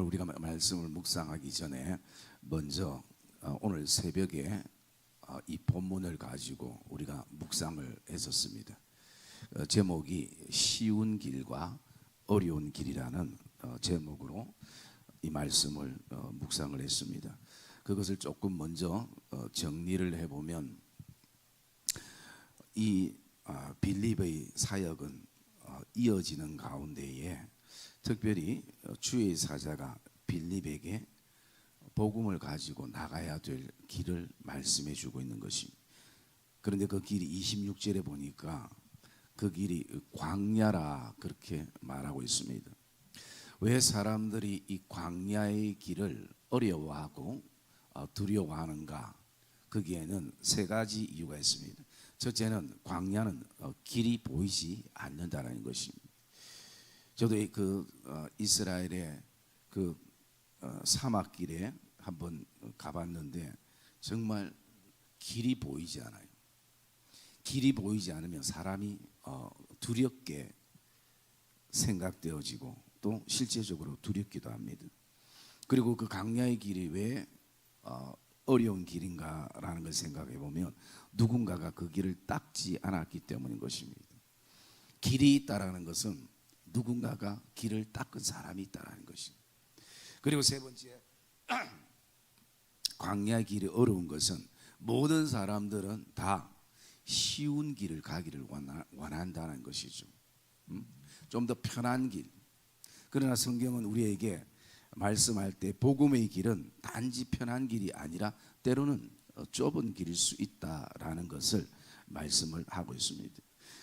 우리가 말씀을 묵상하기 전에 먼저 오늘 새벽에 이 본문을 가지고 우리가 묵상을 했었습니다. 제목이 쉬운 길과 어려운 길이라는 제목으로 이 말씀을 묵상을 했습니다. 그것을 조금 먼저 정리를 해보면 이 빌립의 사역은 이어지는 가운데에 특별히 주의 사자가 빌립에게 복음을 가지고 나가야 될 길을 말씀해 주고 있는 것입니다. 그런데 그 길이 26절에 보니까 그 길이 광야라 그렇게 말하고 있습니다. 왜 사람들이 이 광야의 길을 어려워하고 두려워하는가? 거기에는 세 가지 이유가 있습니다. 첫째는 광야는 길이 보이지 않는다는 것입니다. 저도 이스라엘의 사막길에 한번 가봤는데 정말 길이 보이지 않아요. 길이 보이지 않으면 사람이 두렵게 생각되어지고 또 실제적으로 두렵기도 합니다. 그리고 그 광야의 길이 왜 어려운 길인가라는 걸 생각해 보면 누군가가 그 길을 닦지 않았기 때문인 것입니다. 길이 있다라는 것은 누군가가 길을 닦은 사람이 있다는 것입니다. 그리고 세 번째, 광야의 길이 어려운 것은 모든 사람들은 다 쉬운 길을 가기를 원한다는 것이죠. 좀 더 편한 길. 그러나 성경은 우리에게 말씀할 때 복음의 길은 단지 편한 길이 아니라 때로는 좁은 길일 수 있다라는 것을 말씀을 하고 있습니다.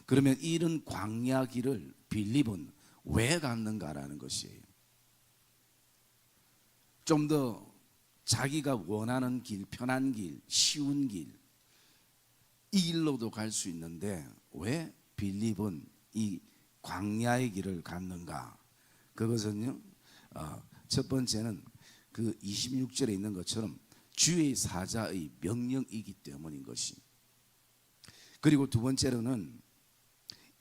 그러면 이런 광야 길을 빌립은 왜 갔는가라는 것이에요. 좀 더 자기가 원하는 길, 편한 길, 쉬운 길, 이 길로도 갈 수 있는데 왜 빌립은 이 광야의 길을 갔는가? 그것은요, 첫 번째는 그 26절에 있는 것처럼 주의 사자의 명령이기 때문인 것이. 그리고 두 번째로는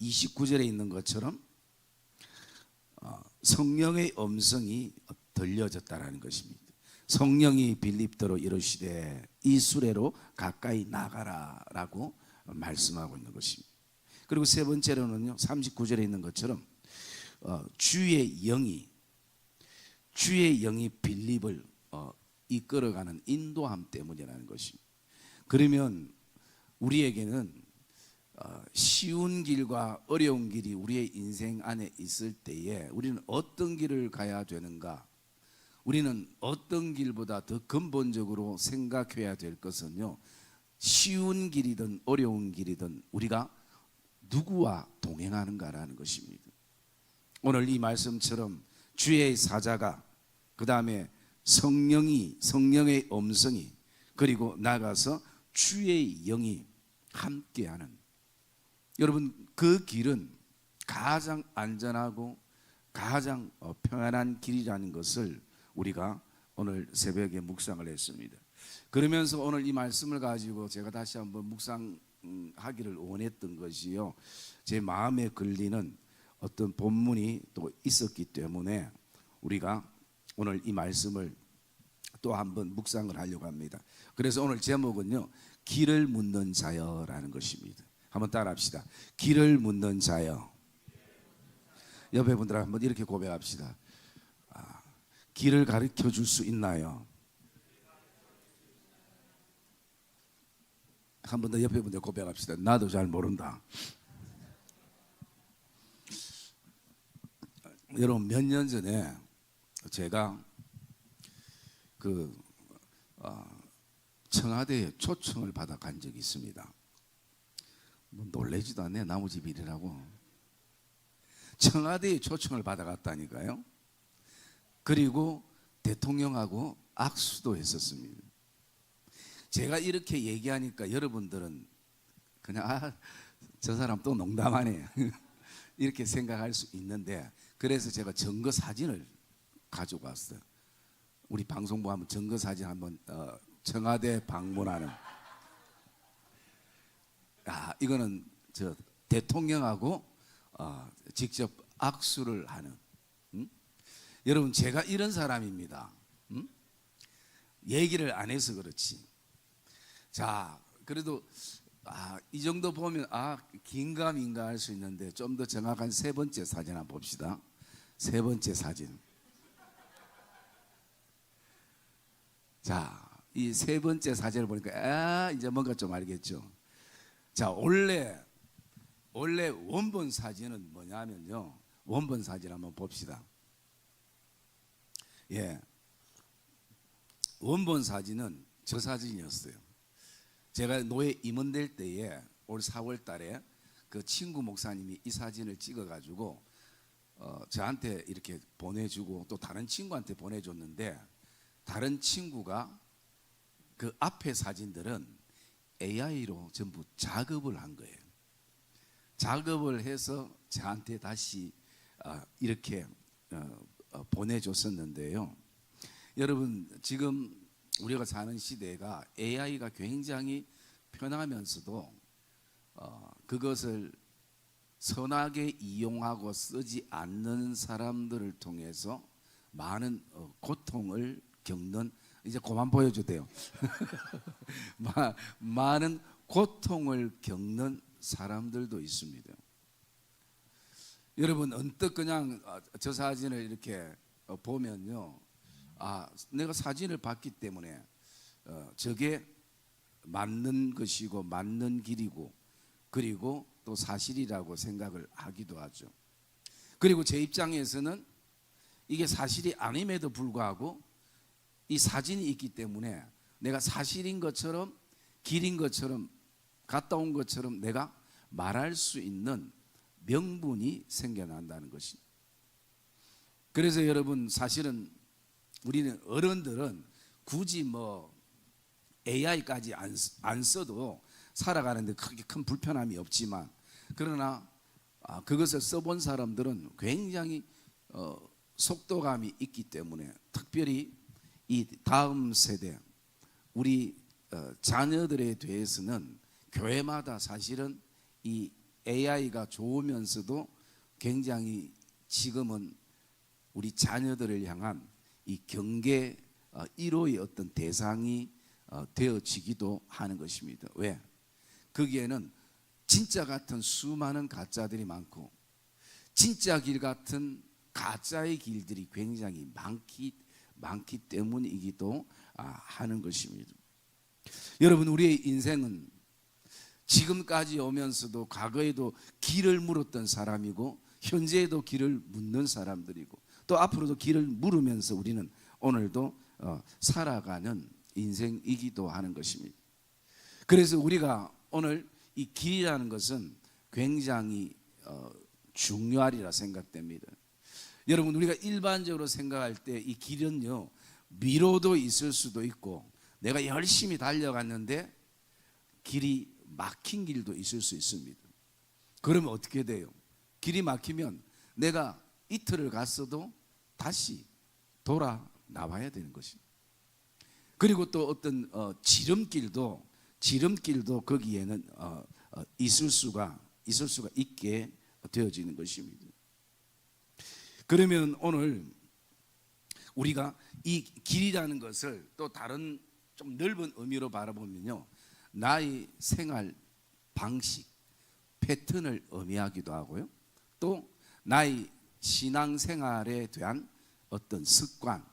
29절에 있는 것처럼 성령의 음성이 들려졌다라는 것입니다. 성령이 빌립더로 이르시되 이 수레로 가까이 나가라라고 말씀하고 있는 것입니다. 그리고 세 번째로는요, 39절에 있는 것처럼 주의 영이 빌립을 이끌어가는 인도함 때문이라는 것입니다. 그러면 우리에게는 쉬운 길과 어려운 길이 우리의 인생 안에 있을 때에 우리는 어떤 길을 가야 되는가? 우리는 어떤 길보다 더 근본적으로 생각해야 될 것은요, 쉬운 길이든 어려운 길이든 우리가 누구와 동행하는가라는 것입니다. 오늘 이 말씀처럼 주의 사자가, 그 다음에 성령의 음성이, 그리고 나가서 주의 영이 함께하는, 여러분 그 길은 가장 안전하고 가장 평안한 길이라는 것을 우리가 오늘 새벽에 묵상을 했습니다. 그러면서 오늘 이 말씀을 가지고 제가 다시 한번 묵상하기를 원했던 것이요, 제 마음에 걸리는 어떤 본문이 또 있었기 때문에 우리가 오늘 이 말씀을 또 한번 묵상을 하려고 합니다. 그래서 오늘 제목은요, 길을 묻는 자여라는 것입니다. 한번 따라합시다. 길을 묻는 자여. 옆에 분들 한번 이렇게 고백합시다. 길을 가르쳐 줄 수 있나요? 한 번 더 옆에 분들 고백합시다. 나도 잘 모른다. 여러분, 몇 년 전에 제가 청와대에 초청을 받아 간 적이 있습니다. 뭐 놀라지도 않네, 나무집 일이라고. 청와대에 초청을 받아 갔다니까요. 그리고 대통령하고 악수도 했었습니다. 제가 이렇게 얘기하니까 여러분들은 그냥 저 사람 또 농담하네 이렇게 생각할 수 있는데, 그래서 제가 증거 사진을 가지고 왔어요. 우리 방송부 한번 증거 사진 한번 청와대 방문하는. 이거는 저 대통령하고 직접 악수를 하는. 여러분 제가 이런 사람입니다. 얘기를 안 해서 그렇지. 자, 그래도 이 정도 보면 긴가민가 할 수 있는데 좀 더 정확한 세 번째 사진 한번 봅시다. 세 번째 사진. 자, 이 세 번째 사진을 보니까 이제 뭔가 좀 알겠죠. 자, 원래 원본 사진은 뭐냐면요. 원본 사진 한번 봅시다. 예, 원본 사진은 저 사진이었어요. 제가 노예 임원될 때에 올 4월 달에 그 친구 목사님이 이 사진을 찍어가지고 저한테 이렇게 보내주고 또 다른 친구한테 보내줬는데, 다른 친구가 그 앞에 사진들은 AI로 전부 작업을 한 거예요. 작업을 해서 저한테 다시 이렇게 보내줬었는데요. 여러분 지금 우리가 사는 시대가 AI가 굉장히 편하면서도 그것을 선하게 이용하고 쓰지 않는 사람들을 통해서 많은 고통을 겪는, 이제 그만 보여줘도 돼요. 많은 고통을 겪는 사람들도 있습니다. 여러분 언뜻 그냥 저 사진을 이렇게 보면요, 내가 사진을 봤기 때문에 저게 맞는 것이고 맞는 길이고 그리고 또 사실이라고 생각을 하기도 하죠. 그리고 제 입장에서는 이게 사실이 아님에도 불구하고 이 사진이 있기 때문에 내가 사실인 것처럼 길인 것처럼 갔다 온 것처럼 내가 말할 수 있는 명분이 생겨난다는 것이. 그래서 여러분 사실은 우리는 어른들은 굳이 뭐 AI까지 안 써도 살아가는데 크게 큰 불편함이 없지만, 그러나 그것을 써본 사람들은 굉장히 속도감이 있기 때문에, 특별히 이 다음 세대 우리 자녀들에 대해서는 교회마다 사실은 이 AI가 좋으면서도 굉장히 지금은 우리 자녀들을 향한 이 경계 1호의 어떤 대상이 되어지기도 하는 것입니다. 왜? 거기에는 진짜 같은 수많은 가짜들이 많고 진짜 길 같은 가짜의 길들이 굉장히 많기 때문이기도 하는 것입니다. 여러분 우리의 인생은 지금까지 오면서도 과거에도 길을 물었던 사람이고 현재에도 길을 묻는 사람들이고 또 앞으로도 길을 물으면서 우리는 오늘도 살아가는 인생이기도 하는 것입니다. 그래서 우리가 오늘 이 길이라는 것은 굉장히 중요하리라 생각됩니다. 여러분 우리가 일반적으로 생각할 때 이 길은요, 미로도 있을 수도 있고 내가 열심히 달려갔는데 길이 막힌 길도 있을 수 있습니다. 그러면 어떻게 돼요? 길이 막히면 내가 이틀을 갔어도 다시 돌아 나와야 되는 것입니다. 그리고 또 어떤 지름길도 거기에는 있을 수가 있게 되어지는 것입니다. 그러면 오늘 우리가 이 길이라는 것을 또 다른 좀 넓은 의미로 바라보면요, 나의 생활 방식, 패턴을 의미하기도 하고요, 또 나의 신앙생활에 대한 어떤 습관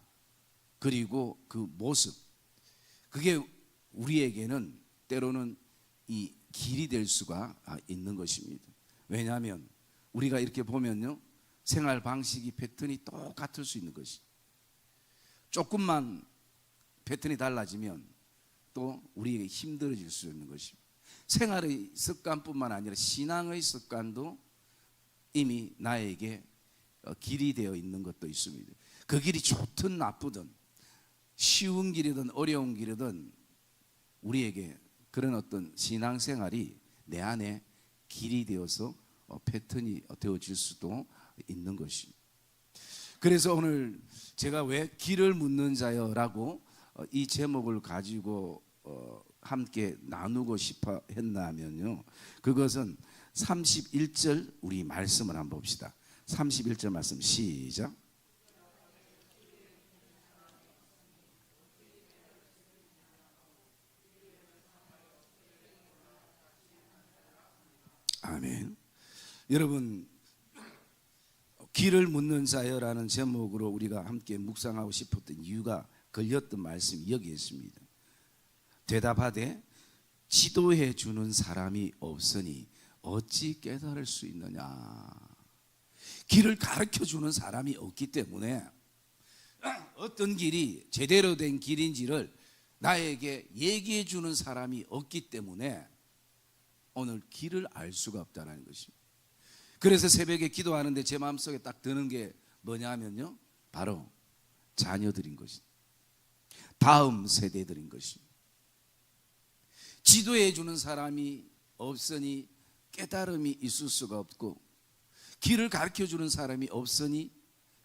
그리고 그 모습, 그게 우리에게는 때로는 이 길이 될 수가 있는 것입니다. 왜냐하면 우리가 이렇게 보면요, 생활 방식이 패턴이 똑같을 수 있는 것이, 조금만 패턴이 달라지면 또 우리에게 힘들어질 수 있는 것입니다. 생활의 습관뿐만 아니라 신앙의 습관도 이미 나에게 길이 되어 있는 것도 있습니다. 그 길이 좋든 나쁘든 쉬운 길이든 어려운 길이든 우리에게 그런 어떤 신앙생활이 내 안에 길이 되어서 패턴이 되어질 수도 있는 것입니다. 그래서 오늘 제가 왜 길을 묻는 자여라고 이 제목을 가지고 함께 나누고 싶어 했냐면요, 그것은 31절 우리 말씀을 한번 봅시다. 31절 말씀 시작. 여러분, 길을 묻는 자여라는 제목으로 우리가 함께 묵상하고 싶었던 이유가 걸렸던 말씀이 여기 있습니다. 대답하되 지도해 주는 사람이 없으니 어찌 깨달을 수 있느냐. 길을 가르쳐 주는 사람이 없기 때문에 어떤 길이 제대로 된 길인지를 나에게 얘기해 주는 사람이 없기 때문에 오늘 길을 알 수가 없다는 것입니다. 그래서 새벽에 기도하는데 제 마음속에 딱 드는 게 뭐냐면요, 바로 자녀들인 것입니다. 다음 세대들인 것입니다. 지도해 주는 사람이 없으니 깨달음이 있을 수가 없고, 길을 가르쳐 주는 사람이 없으니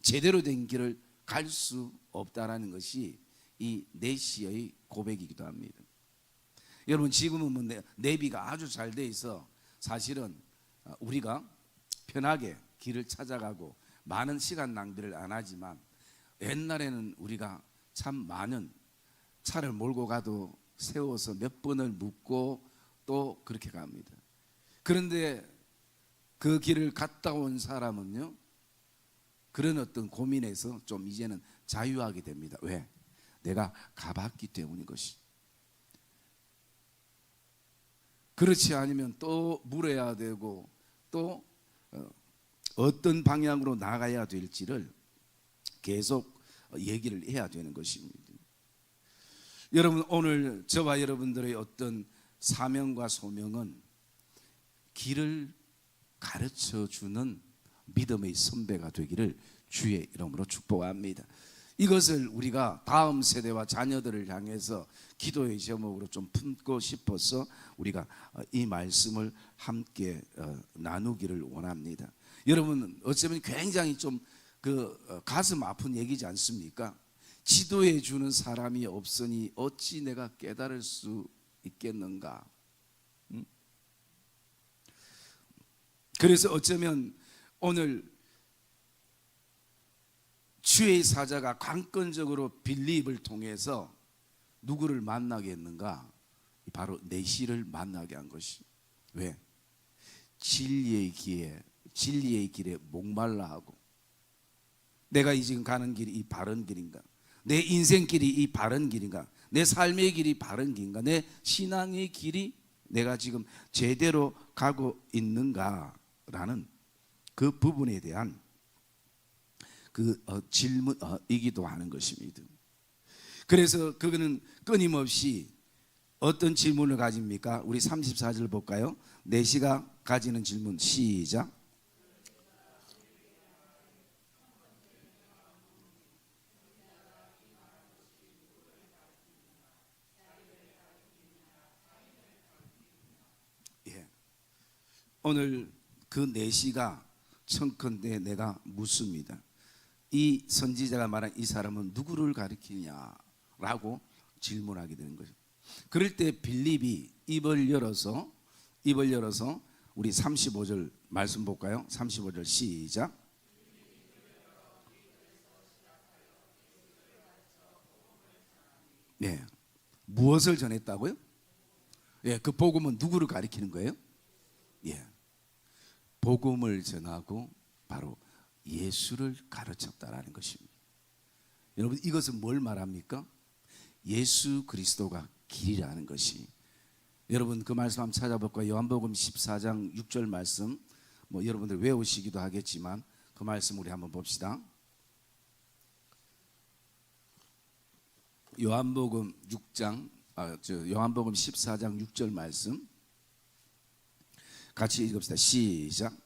제대로 된 길을 갈 수 없다라는 것이 이 내시의 고백이기도 합니다. 여러분, 지금은 뭐 내비가 아주 잘 돼 있어 사실은 우리가 편하게 길을 찾아가고 많은 시간 낭비를 안 하지만, 옛날에는 우리가 참 많은 차를 몰고 가도 세워서 몇 번을 묻고 또 그렇게 갑니다. 그런데 그 길을 갔다 온 사람은요, 그런 어떤 고민에서 좀 이제는 자유하게 됩니다. 왜? 내가 가봤기 때문인 것이. 그렇지 않으면 또 물어야 되고 또 어떤 방향으로 나가야 될지를 계속 얘기를 해야 되는 것입니다. 여러분, 오늘 저와 여러분들의 어떤 사명과 소명은 길을 가르쳐 주는 믿음의 선배가 되기를 주의 이름으로 축복합니다. 이것을 우리가 다음 세대와 자녀들을 향해서 기도의 제목으로 좀 품고 싶어서 우리가 이 말씀을 함께 나누기를 원합니다. 여러분, 어쩌면 굉장히 좀 가슴 아픈 얘기지 않습니까? 지도해 주는 사람이 없으니 어찌 내가 깨달을 수 있겠는가? 그래서 어쩌면 오늘 주의 사자가 관건적으로 빌립을 통해서 누구를 만나게 했는가? 바로 내시를 만나게 한 것이. 왜? 진리의 길에 목말라 하고, 내가 이 지금 가는 길이 이 바른 길인가? 내 인생길이 이 바른 길인가? 내 삶의 길이 바른 길인가? 내 신앙의 길이 내가 지금 제대로 가고 있는가라는 그 부분에 대한 질문이기도 하는 것입니다. 그래서 그거는 끊임없이 어떤 질문을 가집니까? 우리 34절 볼까요? 내시가 가지는 질문, 시작. 예. 오늘 그 내시가 청컨대 내가 묻습니다. 이 선지자가 말한 이 사람은 누구를 가리키냐라고 질문하게 되는 거죠. 그럴 때 빌립이 입을 열어서 우리 35절 말씀 볼까요? 35절 시작. 네, 무엇을 전했다고요? 예, 그 복음은 누구를 가리키는 거예요? 예, 복음을 전하고 바로 예수를 가르쳤다라는 것입니다. 여러분, 이것은 뭘 말합니까? 예수 그리스도가 길이라는 것이. 여러분, 그 말씀 한번 찾아볼까요? 요한복음 14장 6절 말씀, 뭐 여러분들 외우시기도 하겠지만 그 말씀 우리 한번 봅시다. 요한복음 14장 6절 말씀 같이 읽읍시다. 시작.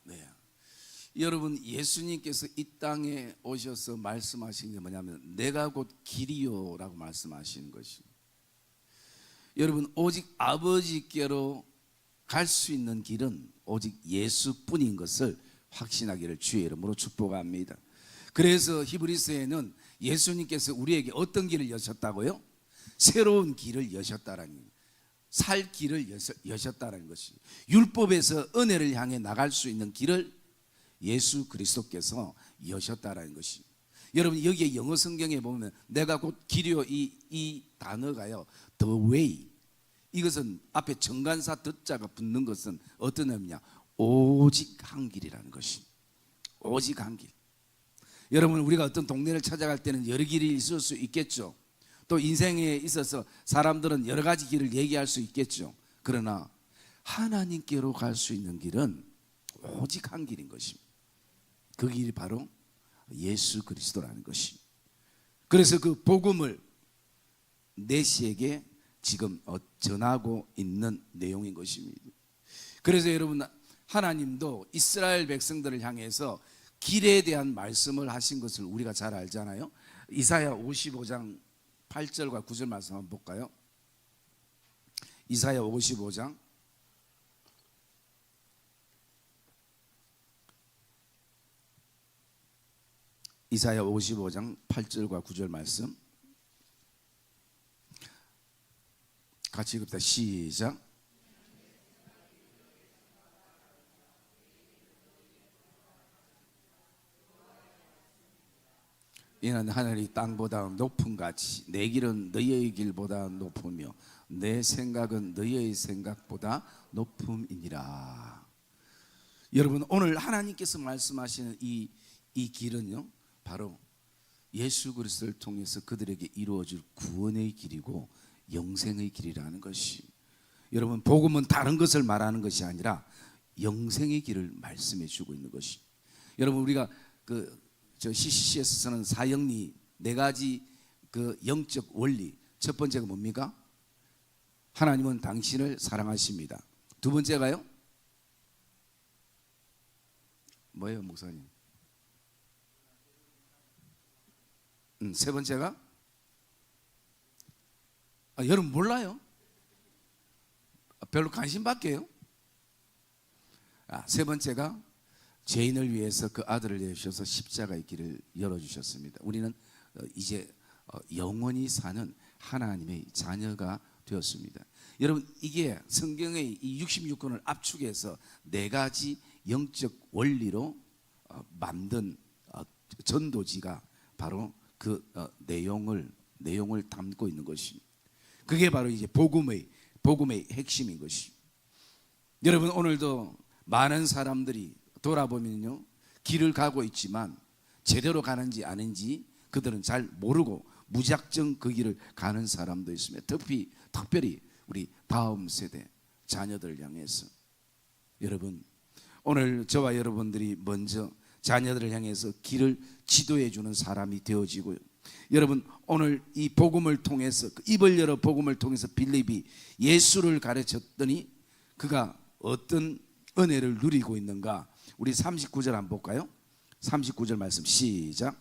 네, 여러분, 예수님께서 이 땅에 오셔서 말씀하신 게 뭐냐면 내가 곧 길이요 라고 말씀하시는 것이. 여러분, 오직 아버지께로 갈 수 있는 길은 오직 예수뿐인 것을 확신하기를 주의 이름으로 축복합니다. 그래서 히브리서에는 예수님께서 우리에게 어떤 길을 여셨다고요? 새로운 길을 여셨다라는, 살 길을 여셨다라는 것이. 율법에서 은혜를 향해 나갈 수 있는 길을 예수 그리스도께서 여셨다라는 것이. 여러분 여기에 영어 성경에 보면 내가 곧 길이요 이 단어가요 the way, 이것은 앞에 정관사 듣자가 붙는 것은 어떤 의미냐, 오직 한 길이라는 것이, 오직 한 길. 여러분 우리가 어떤 동네를 찾아갈 때는 여러 길이 있을 수 있겠죠. 또 인생에 있어서 사람들은 여러 가지 길을 얘기할 수 있겠죠. 그러나 하나님께로 갈 수 있는 길은 오직 한 길인 것입니다. 그 길이 바로 예수 그리스도라는 것이. 그래서 그 복음을 내시에게 지금 전하고 있는 내용인 것입니다. 그래서 여러분 하나님도 이스라엘 백성들을 향해서 길에 대한 말씀을 하신 것을 우리가 잘 알잖아요. 이사야 55장 8절과 9절 말씀 한번 볼까요? 이사야 55장 이사야 55장 8절과 9절 말씀 같이 읽읍시다. 시작. 이는 하늘이 땅보다 높은 같이 내 길은 너희의 길보다 높으며 내 생각은 너희의 생각보다 높음이니라. 여러분 오늘 하나님께서 말씀하시는 이 길은요 바로 예수 그리스도를 통해서 그들에게 이루어질 구원의 길이고 영생의 길이라는 것이, 여러분 복음은 다른 것을 말하는 것이 아니라 영생의 길을 말씀해 주고 있는 것이. 여러분 우리가 저 CCC에서는 사형리 네 가지 그 영적 원리, 첫 번째가 뭡니까? 하나님은 당신을 사랑하십니다. 두 번째가요? 뭐예요 목사님? 세 번째가? 여러분 몰라요? 별로 관심 밖에요? 세 번째가 죄인을 위해서 그 아들을 내주셔서 십자가의 길을 열어주셨습니다. 우리는 이제 영원히 사는 하나님의 자녀가 되었습니다. 여러분 이게 성경의 이 66권을 압축해서 네 가지 영적 원리로 만든 전도지가 바로 그 내용을 담고 있는 것이, 그게 바로 이제 복음의 핵심인 것이. 여러분 오늘도 많은 사람들이 돌아보면요 길을 가고 있지만 제대로 가는지 아닌지 그들은 잘 모르고 무작정 그 길을 가는 사람도 있습니다. 특별히 우리 다음 세대 자녀들 향해서. 여러분 오늘 저와 여러분들이 먼저 자녀들을 향해서 길을 지도해 주는 사람이 되어지고요. 여러분 오늘 이 복음을 통해서 입을 열어 복음을 통해서 빌립이 예수를 가르쳤더니 그가 어떤 은혜를 누리고 있는가, 우리 39절 한번 볼까요? 39절 말씀 시작.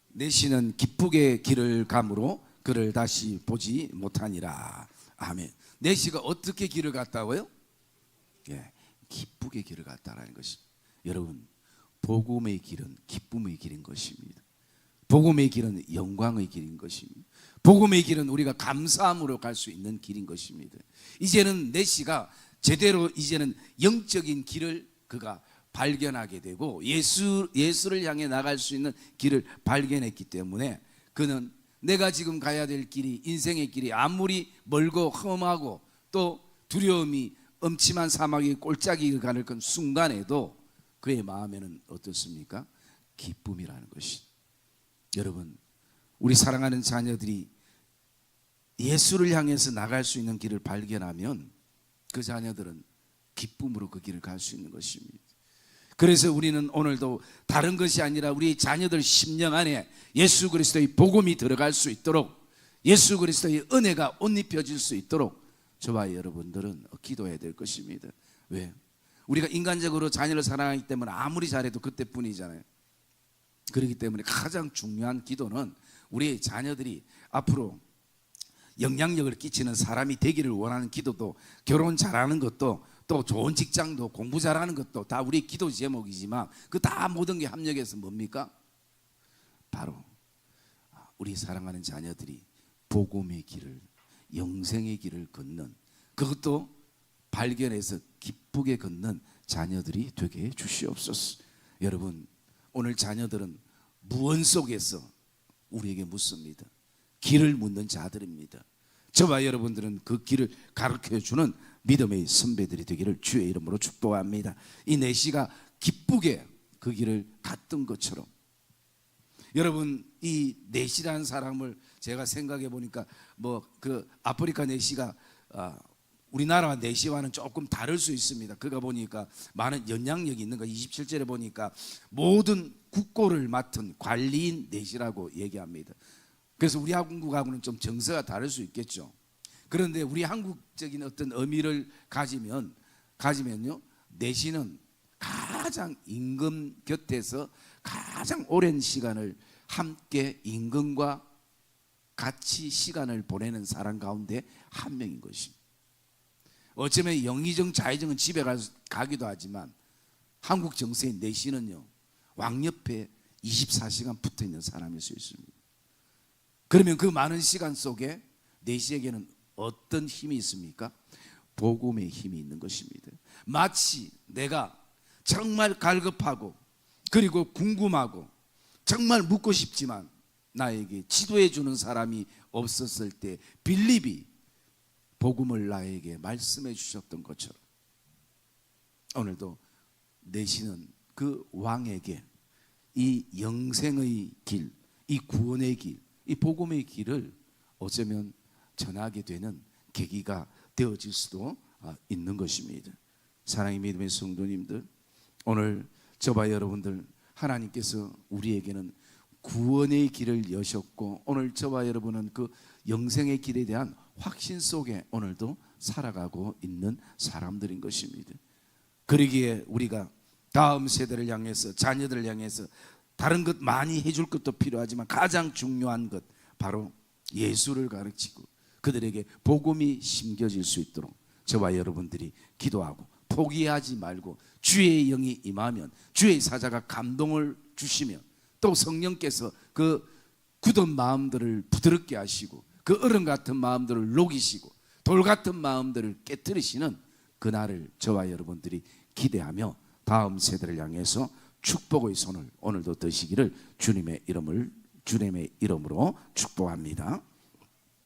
내시는 기쁘게 길을 가므로 그를 다시 보지 못하니라. 아멘. 내시가 어떻게 길을 갔다고요? 예, 기쁘게 길을 갔다라는 것이. 여러분 복음의 길은 기쁨의 길인 것입니다. 복음의 길은 영광의 길인 것입니다. 복음의 길은 우리가 감사함으로 갈 수 있는 길인 것입니다. 이제는 내시가 제대로 이제는 영적인 길을 그가 발견하게 되고 예수를 향해 나갈 수 있는 길을 발견했기 때문에 그는 내가 지금 가야 될 길이, 인생의 길이 아무리 멀고 험하고 또 두려움이 엄침한 사막의 꼴짝이 가는 그 순간에도 그의 마음에는 어떻습니까? 기쁨이라는 것이. 여러분 우리 사랑하는 자녀들이 예수를 향해서 나갈 수 있는 길을 발견하면 그 자녀들은 기쁨으로 그 길을 갈 수 있는 것입니다. 그래서 우리는 오늘도 다른 것이 아니라 우리 자녀들 심령 안에 예수 그리스도의 복음이 들어갈 수 있도록, 예수 그리스도의 은혜가 옷 입혀질 수 있도록 저와 여러분들은 기도해야 될 것입니다. 왜? 우리가 인간적으로 자녀를 사랑하기 때문에 아무리 잘해도 그때뿐이잖아요. 그렇기 때문에 가장 중요한 기도는 우리 자녀들이 앞으로 영향력을 끼치는 사람이 되기를 원하는 기도도, 결혼 잘하는 것도, 또 좋은 직장도, 공부 잘하는 것도 다 우리 기도 제목이지만 그 다 모든 게 합력해서 뭡니까? 바로 우리 사랑하는 자녀들이 복음의 길을, 영생의 길을 걷는, 그것도 발견해서 기쁘게 걷는 자녀들이 되게 해 주시옵소서. 여러분, 오늘 자녀들은 무언 속에서 우리에게 묻습니다. 길을 묻는 자들입니다. 저와 여러분들은 그 길을 가르쳐주는 믿음의 선배들이 되기를 주의 이름으로 축복합니다. 이 내시가 기쁘게 그 길을 갔던 것처럼, 여러분, 이 내시라는 사람을 제가 생각해 보니까 그 아프리카 내시가 우리나라 내시와는 조금 다를 수 있습니다. 그가 보니까 많은 영향력이 있는 거. 27절에 보니까 모든 국고를 맡은 관리인 내시라고 얘기합니다. 그래서 우리 한국하고는 좀 정서가 다를 수 있겠죠. 그런데 우리 한국적인 어떤 의미를 가지면요, 내시는 가장 임금 곁에서 가장 오랜 시간을 함께 임금과 같이 시간을 보내는 사람 가운데 한 명인 것입니다. 어쩌면 영의정 자의정은 집에 가기도 하지만 한국 정서의 내시는요, 왕 옆에 24시간 붙어 있는 사람일 수 있습니다. 그러면 그 많은 시간 속에 내시에게는 어떤 힘이 있습니까? 복음의 힘이 있는 것입니다. 마치 내가 정말 갈급하고 그리고 궁금하고 정말 묻고 싶지만 나에게 지도해 주는 사람이 없었을 때 빌립이 복음을 나에게 말씀해 주셨던 것처럼, 오늘도 내시는 그 왕에게 이 영생의 길, 이 구원의 길, 이 복음의 길을 어쩌면 전하게 되는 계기가 되어질 수도 있는 것입니다. 사랑의 믿음의 성도님들, 오늘 저와 여러분들, 하나님께서 우리에게는 구원의 길을 여셨고 오늘 저와 여러분은 그 영생의 길에 대한 확신 속에 오늘도 살아가고 있는 사람들인 것입니다. 그러기에 우리가 다음 세대를 향해서, 자녀들을 향해서 다른 것 많이 해줄 것도 필요하지만 가장 중요한 것, 바로 예수를 가르치고 그들에게 복음이 심겨질 수 있도록 저와 여러분들이 기도하고 포기하지 말고, 주의 영이 임하면, 주의 사자가 감동을 주시면, 또 성령께서 그 굳은 마음들을 부드럽게 하시고 그 얼음 같은 마음들을 녹이시고 돌 같은 마음들을 깨뜨리시는 그날을 저와 여러분들이 기대하며 다음 세대를 향해서 축복의 손을 오늘도 드시기를 주님의 이름으로 축복합니다.